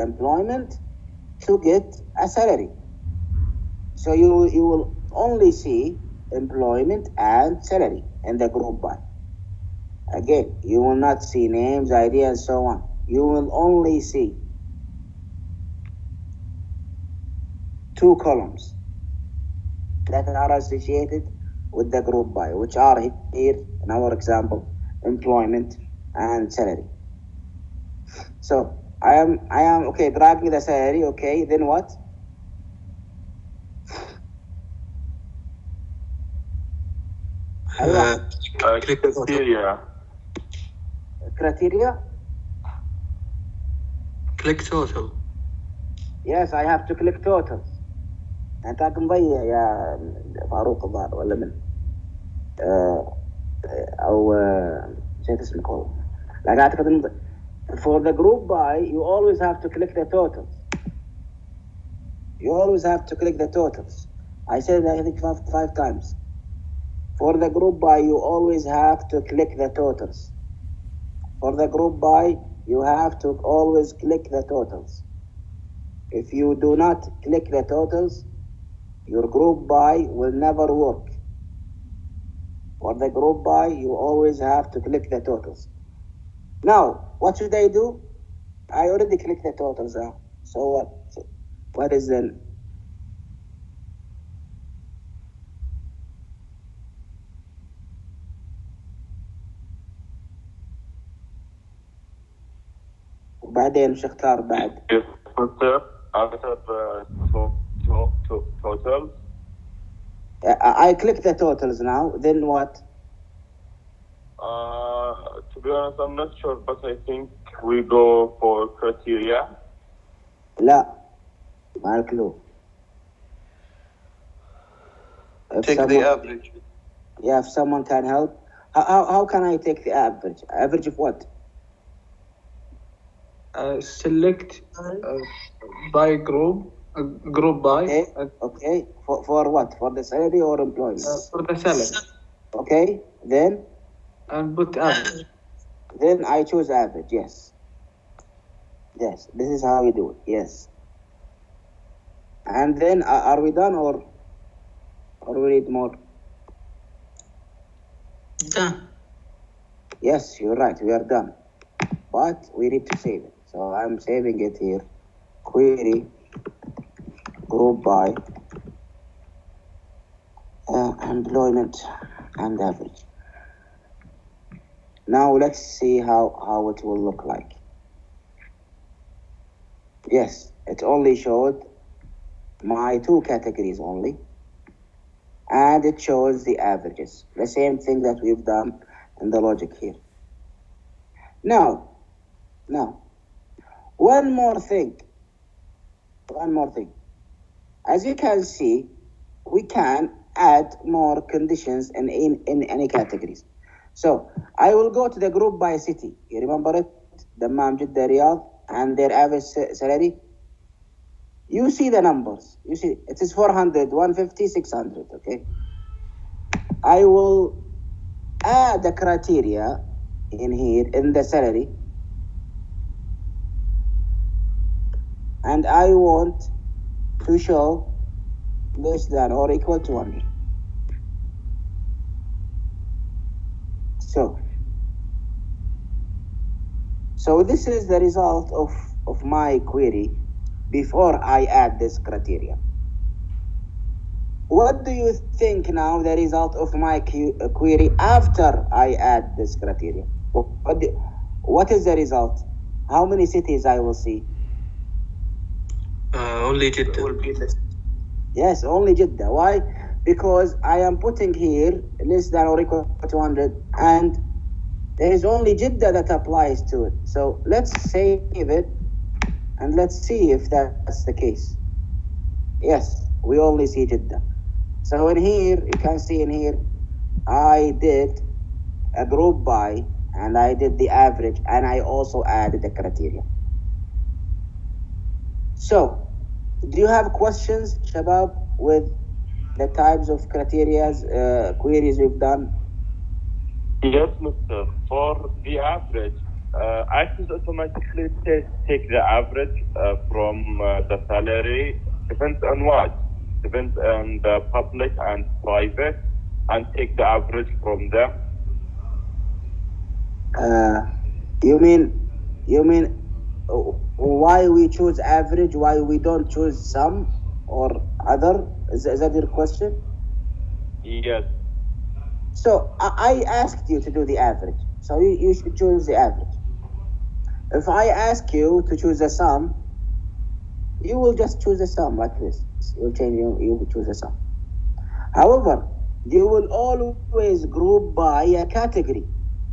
employment to get a salary. So you will only see employment and salary in the group by. Again, you will not see names, ID, and so on. You will only see two columns that are associated with the group by, which are here in our example, employment and salary. So I am okay, dragging the salary, okay, then what? Click criteria. Criteria? Click total. Yes, I have to click totals. انت مضيع يا فاروق الظاهر ولا من او نسيت اسمك والله. لا اعتقد for the group by you always have to click the totals. You always have to click the totals. I said that I think five times. For the group by you always have to click the totals. For the group by you have to always click the totals. If you do not click the totals, your group by will never work. For the group by, you always have to click the totals. Now, what should I do? I already clicked the totals now. So what? So what is then? وبعدين شو اختار بعد؟ Totals. I click the totals now. Then what? To be honest, I'm not sure, but I think we go for criteria. لا ما clue. Take the average. Yeah, if someone can help. How can I take the average? Average of what? Select by group. Group by. Okay. For what? For the salary or employment? For the salary. Okay. Then? And put average. Then I choose average. Yes. Yes. This is how we do it. Yes. And then are we done or we need more? Done. Yes, you're right. We are done. But we need to save it. So I'm saving it here. Query group by employment and average. Now let's see how it will look like. Yes, it only showed my two categories only. And it shows the averages. The same thing that we've done in the logic here. Now, one more thing. As you can see, we can add more conditions in any categories. So I will go to the group by city. You remember it? Dammam, Jeddah, Riyadh, and their average salary. You see the numbers. You see it is 400, 150, 600. Okay. I will add the criteria in here in the salary, and I want to show less than or equal to 100. So this is the result of my query before I add this criteria. What do you think now the result of my query after I add this criteria? What is the result? How many cities I will see? Only Jeddah. Yes, only Jeddah. Why? Because I am putting here less than or equal to 200, and there is only Jeddah that applies to it. So let's save it and let's see if that's the case. Yes, we only see Jeddah. So in here, you can see in here, I did a group by and I did the average and I also added the criteria. So, do you have questions, Shabab, with the types of queries we've done? Yes, Mr. For the average, Access automatically take the average from the salary. Depends on what? Depends on the public and private, and take the average from them. You mean why we choose average? Why we don't choose sum or other? Is that your question? Yes. So I asked you to do the average. So you should choose the average. If I ask you to choose a sum, you will just choose a sum like this. You'll change. You will choose a sum. However, you will always group by a category.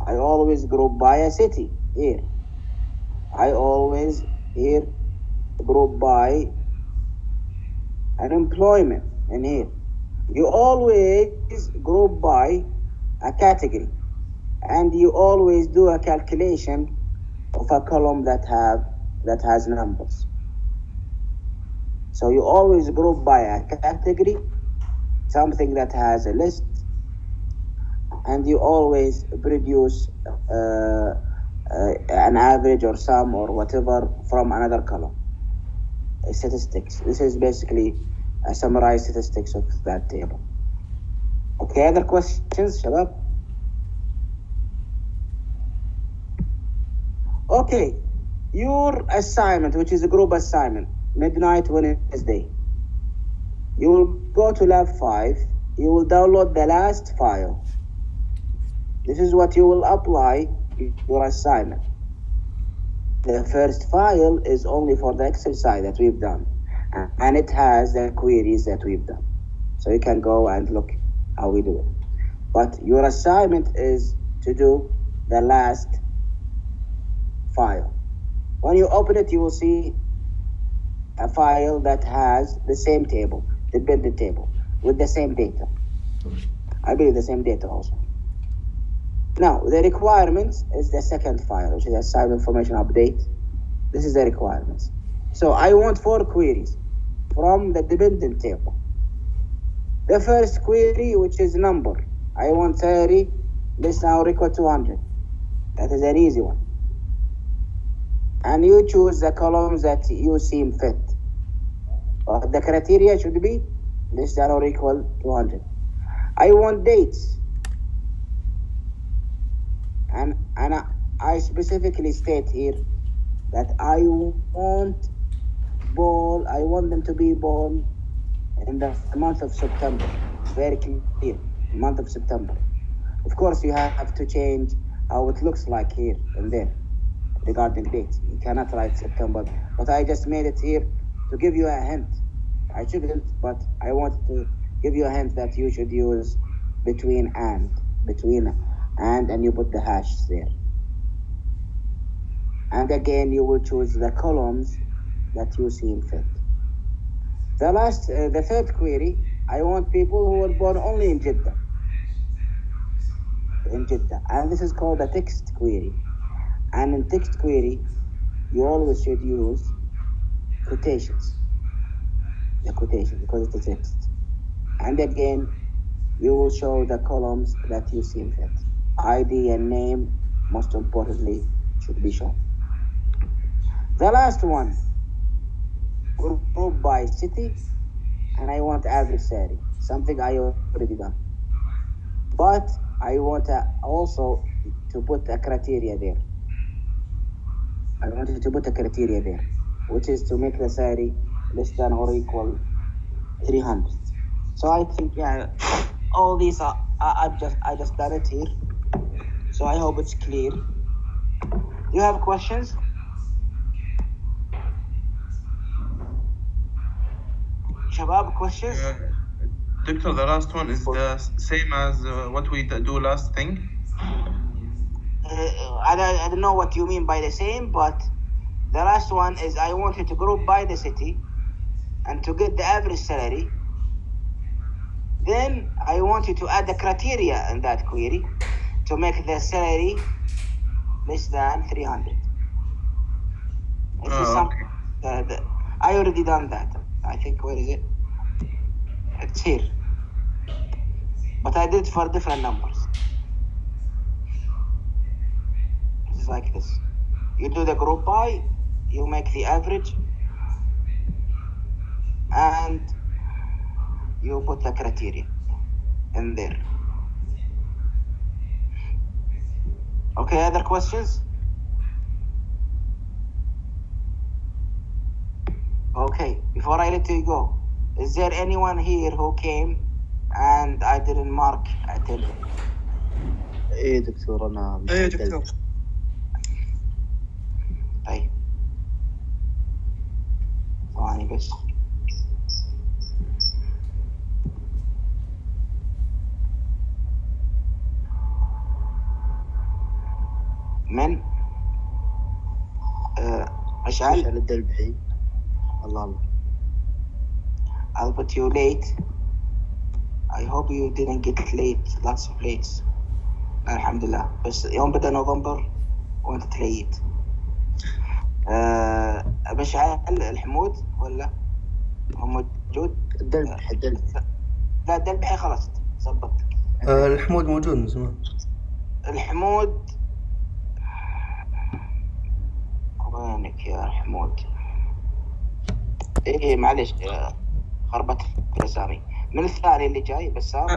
I always group by a city here. I always here group by an employment in here. You always group by a category, and you always do a calculation of a column that has numbers. So you always group by a category, something that has a list, and you always produce an average or sum or whatever from another column. Statistics. This is basically a summarized statistics of that table. Okay, other questions, Shabab? Okay, your assignment, which is a group assignment, midnight Wednesday. You will go to lab 5, you will download the last file. This is what you will apply your assignment. The first file is only for the exercise that we've done, and it has the queries that we've done. So you can go and look how we do it. But your assignment is to do the last file. When you open it, you will see a file that has the same table, the dependent table, with the same data. I believe the same data also. Now, the requirements is the second file, which is assignment information update. This is the requirements. So I want 4 queries from the dependent table. The first query, which is number. I want 30, this now equal to 100. That is an easy one. And you choose the columns that you seem fit. But the criteria should be this are equal to 100. I want dates. And I specifically state here that I want them to be born in the month of September. Very clear, month of September. Of course, you have to change how it looks like here and there regarding dates. You cannot write September, but I just made it here to give you a hint. I shouldn't, but I wanted to give you a hint that you should use between and, and you put the hash there. And again, you will choose the columns that you seem fit. The third query, I want people who were born only in Jeddah. And this is called a text query. And in text query, you always should use quotations. The quotation, because it's a text. And again, you will show the columns that you seem fit. ID and name, most importantly, should be shown. The last one, group by city, and I want average salary, something I already done. But I want also to put a criteria there. I wanted to put a criteria there, which is to make the salary less than or equal 300. So I think, yeah, all these are, I just done it here. So I hope it's clear. You have questions? Shabab, questions? Doctor, the last one is the same as what we do last thing? I don't know what you mean by the same, but the last one is I want you to group by the city and to get the average salary. Then I want you to add the criteria in that query to make the salary less than 300. Okay. I already done that. I think, where is it? It's here. But I did it for different numbers. It's like this. You do the group by, you make the average, and you put the criteria in there. Okay, other questions? Okay, before I let you go, is there anyone here who came and I didn't mark attended? ايه دكتور انا ايه دكتور. طيب ثواني بس. من مشعل الدلبحي. الله I'll put you late. I hope you didn't get late. Lots of lates. الحمد لله. بس يوم بدأ نوفمبر وانت تليت. مشعل الحمود ولا هو موجود؟ الدلبحي لا الدلبحي خلاص ظبط. الحمود موجود من زمان. الحمود وينك يا حمود؟ ايه معلش خربت الاسامي. من الثاني اللي جاي بسام؟